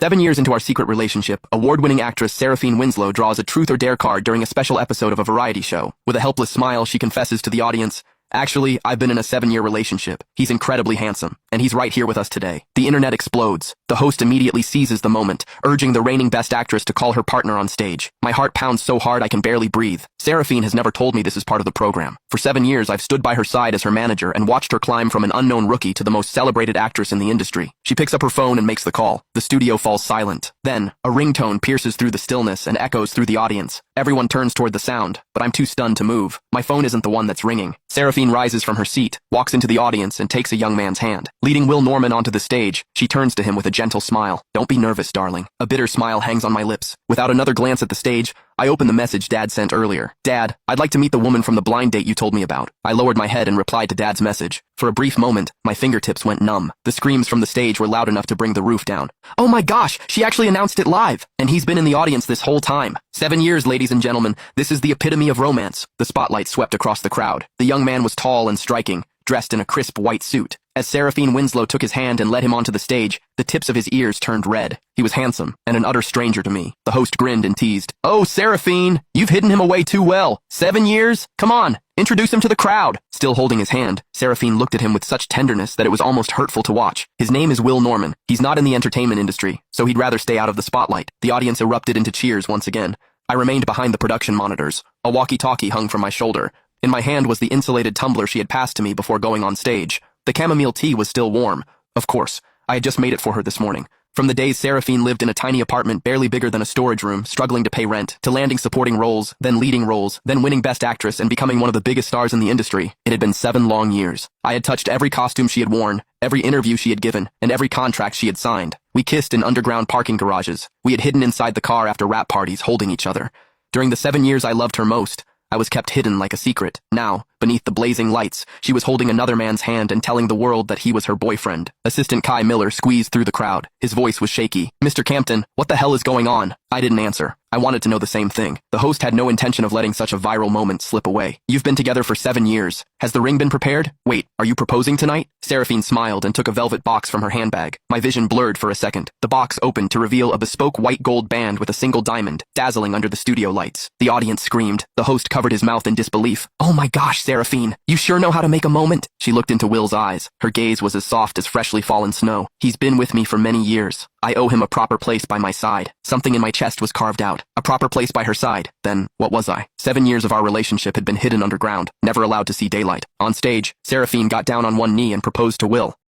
7 years into our secret relationship, award-winning actress Seraphine Winslow draws a truth or dare card during a special episode of a variety show. With a helpless smile, she confesses to the audience, "Actually, I've been in a 7-year relationship. He's incredibly handsome, and he's right here with us today." The internet explodes. The host immediately seizes the moment, urging the reigning best actress to call her partner on stage. My heart pounds so hard I can barely breathe. Seraphine has never told me this is part of the program. For 7 years, I've stood by her side as her manager and watched her climb from an unknown rookie to the most celebrated actress in the industry. She picks up her phone and makes the call. The studio falls silent. Then, a ringtone pierces through the stillness and echoes through the audience. Everyone turns toward the sound, but I'm too stunned to move. My phone isn't the one that's ringing. Seraphine rises from her seat, walks into the audience, and takes a young man's hand. Leading Will Norman onto the stage, she turns to him with a gentle smile. "Don't be nervous, darling." A bitter smile hangs on my lips. Without another glance at the stage, I open the message Dad sent earlier. "Dad, I'd like to meet the woman from the blind date you told me about." I lowered my head and replied to Dad's message. For a brief moment, my fingertips went numb. The screams from the stage were loud enough to bring the roof down. "Oh my gosh, she actually announced it live! And he's been in the audience this whole time. 7 years, ladies and gentlemen. This is the epitome of romance." The spotlight swept across the crowd. The young man was tall and striking, dressed in a crisp white suit. As Seraphine Winslow took his hand and led him onto the stage, the tips of his ears turned red. He was handsome, and an utter stranger to me. The host grinned and teased, "Oh, Seraphine, you've hidden him away too well. 7 years? Come on, introduce him to the crowd." Still holding his hand, Seraphine looked at him with such tenderness that it was almost hurtful to watch. "His name is Will Norman. He's not in the entertainment industry, so he'd rather stay out of the spotlight." The audience erupted into cheers once again. I remained behind the production monitors. A walkie-talkie hung from my shoulder. In my hand was the insulated tumbler she had passed to me before going on stage. The chamomile tea was still warm. Of course, I had just made it for her this morning. From the days Seraphine lived in a tiny apartment barely bigger than a storage room, struggling to pay rent, to landing supporting roles, then leading roles, then winning Best Actress and becoming one of the biggest stars in the industry, it had been 7 long years. I had touched every costume she had worn, every interview she had given, and every contract she had signed. We kissed in underground parking garages. We had hidden inside the car after rap parties, holding each other. During the 7 years I loved her most, I was kept hidden like a secret. Now, beneath the blazing lights, she was holding another man's hand and telling the world that he was her boyfriend. Assistant Kai Miller squeezed through the crowd. His voice was shaky. "Mr. Campton, what the hell is going on?" I didn't answer. I wanted to know the same thing. The host had no intention of letting such a viral moment slip away. "You've been together for 7 years. Has the ring been prepared? Wait, are you proposing tonight?" Seraphine smiled and took a velvet box from her handbag. My vision blurred for a second. The box opened to reveal a bespoke white gold band with a single diamond, dazzling under the studio lights. The audience screamed. The host covered his mouth in disbelief. "Oh my gosh, Seraphine, you sure know how to make a moment." She looked into Will's eyes. Her gaze was as soft as freshly fallen snow. "He's been with me for many years. I owe him a proper place by my side." Something in my chest was carved out. A proper place by her side. Then, what was I? 7 years of our relationship had been hidden underground, never allowed to see daylight. On stage, Seraphine got down on one knee and proposed to Will.